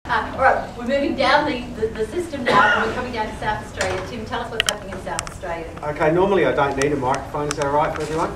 All right, we're moving down the system now, and we're coming down to South Australia. Tim, tell us what's happening in South Australia. Okay, normally I don't need a microphone, is that all right for everyone?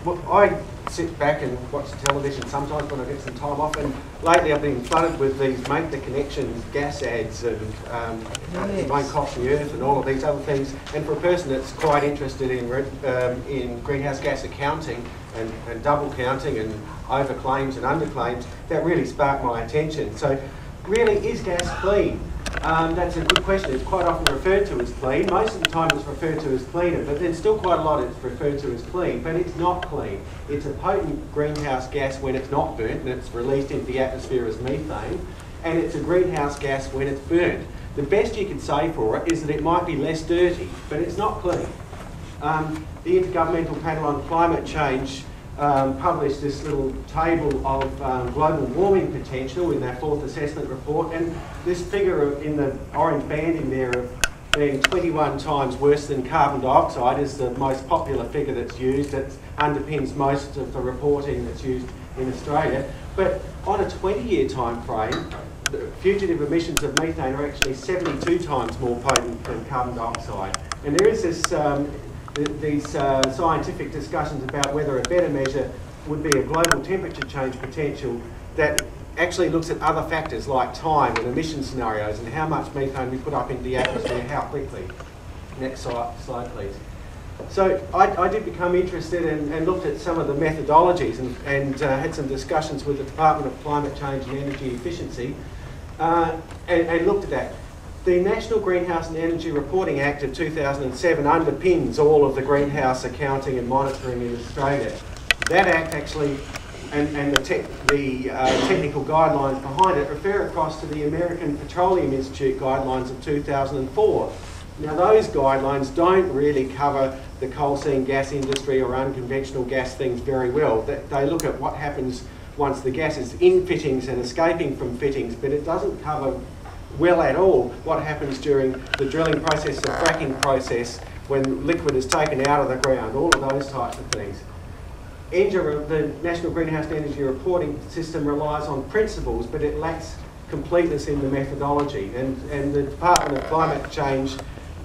Well, I sit back and watch television sometimes when I get some time off, and lately I've been flooded with these Make the Connections gas ads and it won't cost the earth and all of these other things. And for a person that's quite interested in greenhouse gas accounting and double counting and overclaims and underclaims, that really sparked my attention. So really, is gas clean? That's a good question. It's quite often referred to as clean. Most of the time it's referred to as cleaner, but there's still quite a lot it's referred to as clean, but it's not clean. It's a potent greenhouse gas when it's not burnt and it's released into the atmosphere as methane, and it's a greenhouse gas when it's burnt. The best you can say for it is that it might be less dirty, but it's not clean. The Intergovernmental Panel on Climate Change published this little table of global warming potential in their 4th assessment report, and this figure in the orange banding there of being 21 times worse than carbon dioxide is the most popular figure that's used. That underpins most of the reporting that's used in Australia. But on a 20-year time frame, the fugitive emissions of methane are actually 72 times more potent than carbon dioxide. And there is this these scientific discussions about whether a better measure would be a global temperature change potential that actually looks at other factors like time and emission scenarios and how much methane we put up into the atmosphere, how quickly. Next slide, please. So I did become interested and looked at some of the methodologies and had some discussions with the Department of Climate Change and Energy Efficiency and looked at that. The National Greenhouse and Energy Reporting Act of 2007 underpins all of the greenhouse accounting and monitoring in Australia. That act actually, and the technical guidelines behind it, refer across to the American Petroleum Institute guidelines of 2004. Now those guidelines don't really cover the coal seam gas industry or unconventional gas things very well. They look at what happens once the gas is in fittings and escaping from fittings, but it doesn't cover well at all what happens during the drilling process, the fracking process, when liquid is taken out of the ground, all of those types of things. NGER, the National Greenhouse and Energy Reporting System, relies on principles, but it lacks completeness in the methodology. And the Department of Climate Change,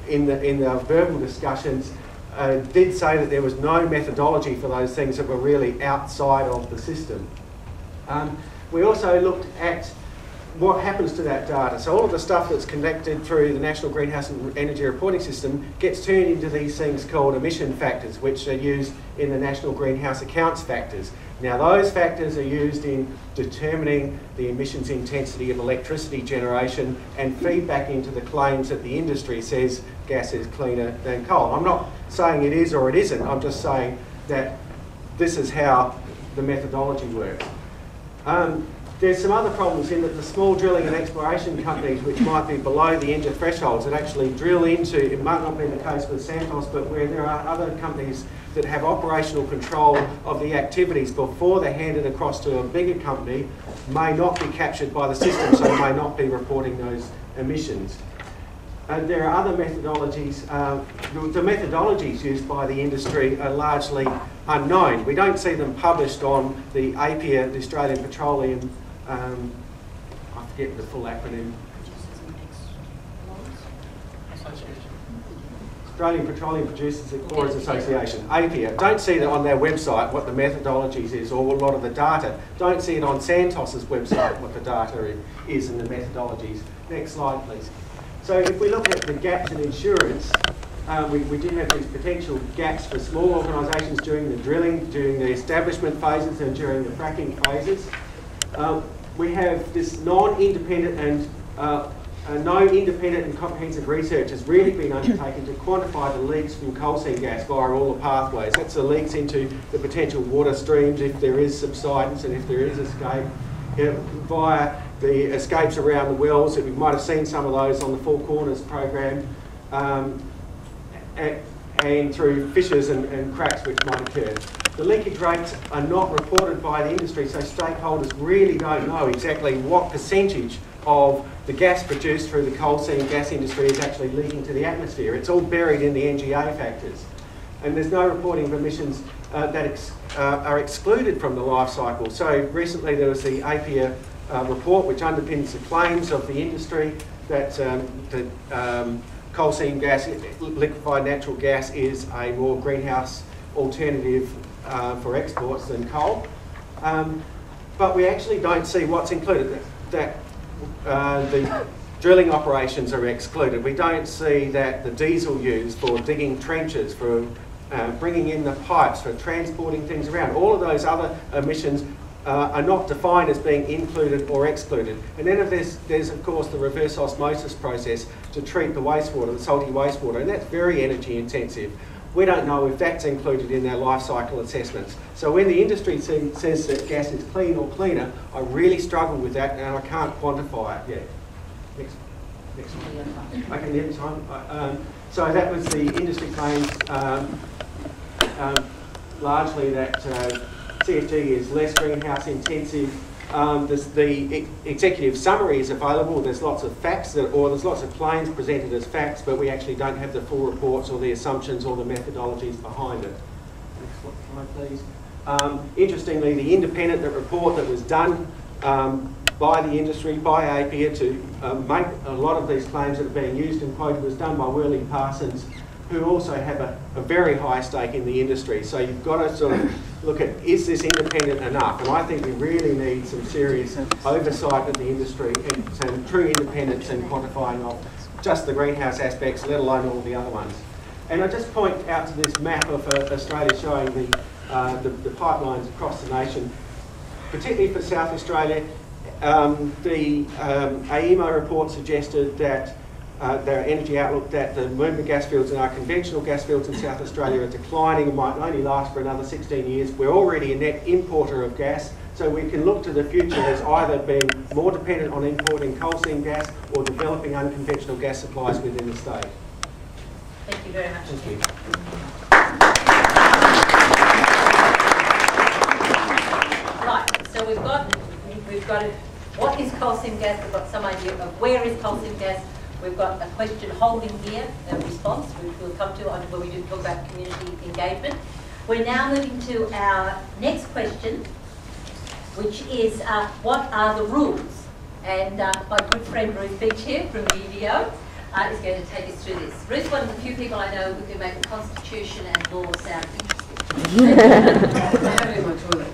in the verbal discussions, did say that there was no methodology for those things that were really outside of the system. We also looked at what happens to that data. So all of the stuff that's collected through the National Greenhouse and Energy Reporting System gets turned into these things called emission factors, which are used in the National Greenhouse Accounts factors. Now those factors are used in determining the emissions intensity of electricity generation and feed back into the claims that the industry says gas is cleaner than coal. I'm not saying it is or it isn't, I'm just saying that this is how the methodology works. There's some other problems in that the small drilling and exploration companies, which might be below the NGER thresholds, that actually drill into, it might not be the case with Santos, but where there are other companies that have operational control of the activities before they're handed across to a bigger company, may not be captured by the system, so may not be reporting those emissions. And there are other methodologies. The methodologies used by the industry are largely unknown. We don't see them published on the APIA, the Australian Petroleum, I forget the full acronym. Australian Petroleum Producers Explorers Association, APIA. Don't see that on their website what the methodologies is or a lot of the data. Don't see it on Santos's website what the data is and the methodologies. Next slide, please. So if we look at the gaps in insurance, we do have these potential gaps for small organisations during the drilling, during the establishment phases and during the fracking phases. We have this non-independent and no independent and comprehensive research has really been undertaken to quantify the leaks from coal seam gas via all the pathways. That's the leaks into the potential water streams if there is subsidence and if there is escape, via the escapes around the wells. We might have seen some of those on the Four Corners program, and through fissures and cracks which might occur. The leakage rates are not reported by the industry, so stakeholders really don't know exactly what percentage of the gas produced through the coal seam gas industry is actually leaking to the atmosphere. It's all buried in the NGA factors. And there's no reporting of emissions that are excluded from the life cycle. So recently there was the APIA report which underpins the claims of the industry that coal seam gas, liquefied natural gas, is a more greenhouse alternative for exports than coal. But we actually don't see what's included. That the drilling operations are excluded. We don't see that the diesel used for digging trenches, for bringing in the pipes, for transporting things around, all of those other emissions are not defined as being included or excluded. And then there's of course the reverse osmosis process to treat the wastewater, the salty wastewater, and that's very energy intensive. We don't know if that's included in their life cycle assessments. So when the industry says that gas is clean or cleaner, I really struggle with that and I can't quantify it yet. Next one. Okay, the other time. So that was the industry claims, largely that CFG is less greenhouse intensive. The executive summary is available. There's lots of facts, there's lots of claims presented as facts, but we actually don't have the full reports or the assumptions or the methodologies behind it. Next slide, please. Interestingly, the independent report that was done by the industry, by APIA, to make a lot of these claims that are being used and quoted was done by Worley Parsons, who also have a very high stake in the industry. So you've got to sort of look at, is this independent enough? And I think we really need some serious oversight of the industry and some true independence and quantifying of just the greenhouse aspects, let alone all the other ones. And I just point out to this map of Australia showing the pipelines across the nation, particularly for South Australia. The AEMO report suggested that their energy outlook that the Moomba gas fields and our conventional gas fields in South Australia are declining and might only last for another 16 years. We're already a net importer of gas, so we can look to the future as either being more dependent on importing coal seam gas or developing unconventional gas supplies within the state. Thank you very much. Thank you. Right, so we've got what is coal seam gas, we've got some idea of where is coal seam gas. We've got a question holding here, a response, which we'll come to when we do talk about community engagement. We're now moving to our next question, which is what are the rules? And my good friend Ruth Beach here from BDO is going to take us through this. Ruth's one of the few people I know who can make the Constitution and law sound interesting. I have it in my toilet.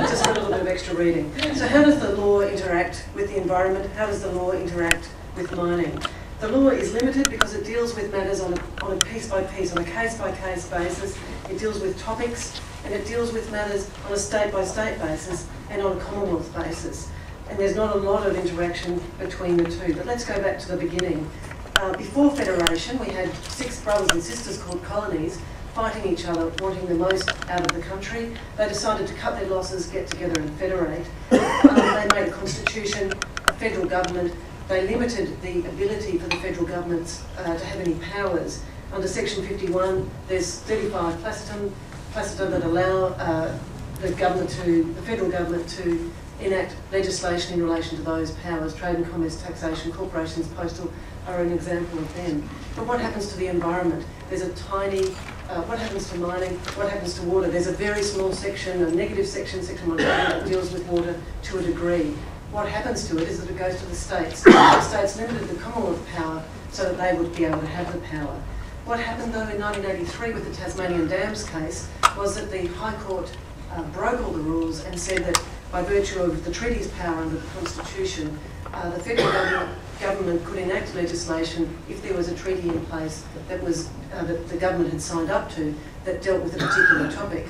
Just a little bit of extra reading. So how does the law interact with the environment? How does the law interact with mining? The law is limited because it deals with matters on a piece-by-piece, on a case-by-case basis. It deals with topics and it deals with matters on a state-by-state basis and on a Commonwealth basis. And there's not a lot of interaction between the two. But let's go back to the beginning. Before Federation, we had 6 brothers and sisters called colonies fighting each other, wanting the most out of the country. They decided to cut their losses, get together and federate. They made a constitution, a federal government. They limited the ability for the federal governments to have any powers. Under Section 51, there's 35 placita that allow the federal government to enact legislation in relation to those powers. Trade and commerce, taxation, corporations, postal are an example of them. But what happens to the environment? There's a tiny, what happens to mining? What happens to water? There's a very small section, a negative section, Section 1, that deals with water to a degree. What happens to it is that it goes to the states. The states limited the Commonwealth power so that they would be able to have the power. What happened though in 1983 with the Tasmanian Dams case was that the High Court broke all the rules and said that by virtue of the treaty's power under the Constitution, the federal government could enact legislation if there was a treaty in place that was that the government had signed up to that dealt with a particular topic.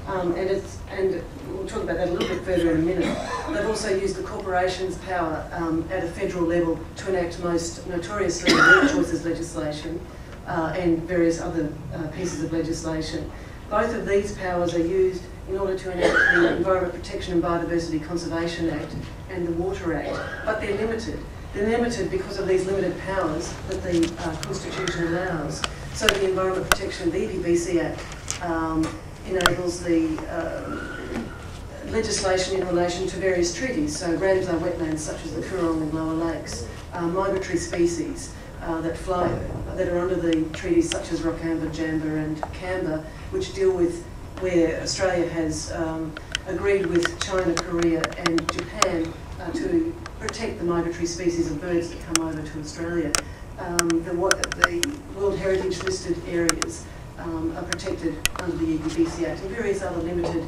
And we'll talk about that a little bit further in a minute. They've also used the corporation's power at a federal level to enact most notoriously the choices legislation and various other pieces of legislation. Both of these powers are used in order to enact the Environment Protection and Biodiversity Conservation Act and the Water Act, but they're limited. They're limited because of these limited powers that the Constitution allows. So the Environment Protection, the EPBC Act, enables the legislation in relation to various treaties, so Ramsar wetlands such as the Coorong and Lower Lakes, migratory species that are under the treaties such as Rockamba, Jamba and Kamba, which deal with where Australia has agreed with China, Korea and Japan to protect the migratory species of birds that come over to Australia. The World Heritage listed areas are protected under the EPBC Act and various other limited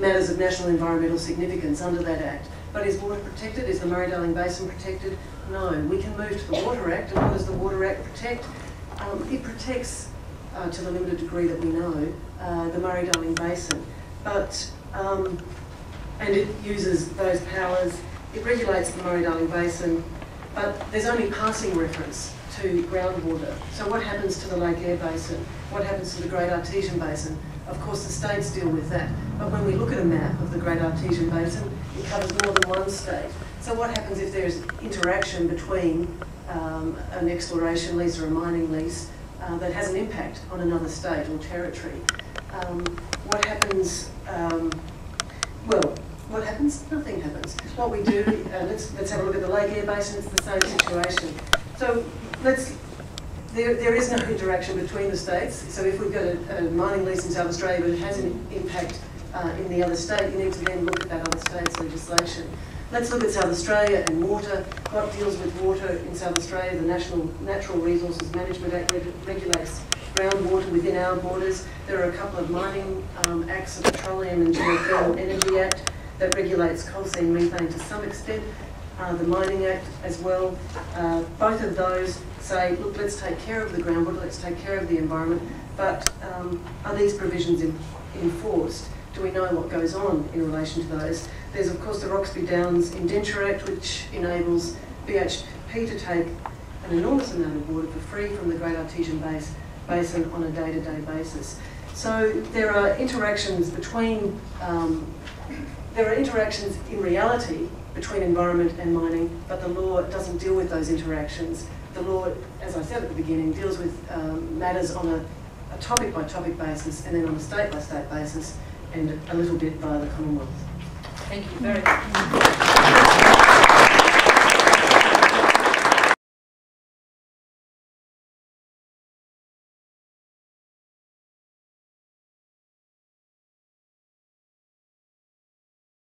matters of national environmental significance under that Act. But is water protected? Is the Murray-Darling Basin protected? No. We can move to the Water Act, and what does the Water Act protect? It protects, to the limited degree that we know, the Murray-Darling Basin. But, and it uses those powers, it regulates the Murray-Darling Basin, but there's only passing reference to groundwater. So what happens to the Lake Eyre Basin? What happens to the Great Artesian Basin? Of course, the states deal with that. But when we look at a map of the Great Artesian Basin, it covers more than one state. So what happens if there's interaction between an exploration lease or a mining lease that has an impact on another state or territory? What happens? Well, what happens? Nothing happens. What we do, let's have a look at the Lake Eyre Basin. It's the same situation. So there is no interaction between the states. So if we've got a mining lease in South Australia but it has an impact in the other state, you need to then look at that other state's legislation. Let's look at South Australia and water. What deals with water in South Australia? The National Natural Resources Management Act regulates groundwater within our borders. There are a couple of mining acts, the Petroleum and Geothermal Energy Act that regulates coal seam methane to some extent. The Mining Act as well. Both of those say, look, let's take care of the groundwater, let's take care of the environment, but are these provisions enforced? Do we know what goes on in relation to those? There's of course the Roxby Downs Indenture Act, which enables BHP to take an enormous amount of water for free from the Great Artesian Basin on a day-to-day basis. So there are interactions between, there are interactions in reality between environment and mining, but the law doesn't deal with those interactions. The law, as I said at the beginning, deals with matters on a topic-by-topic basis and then on a state-by-state basis and a little bit via the Commonwealth. Thank you very much.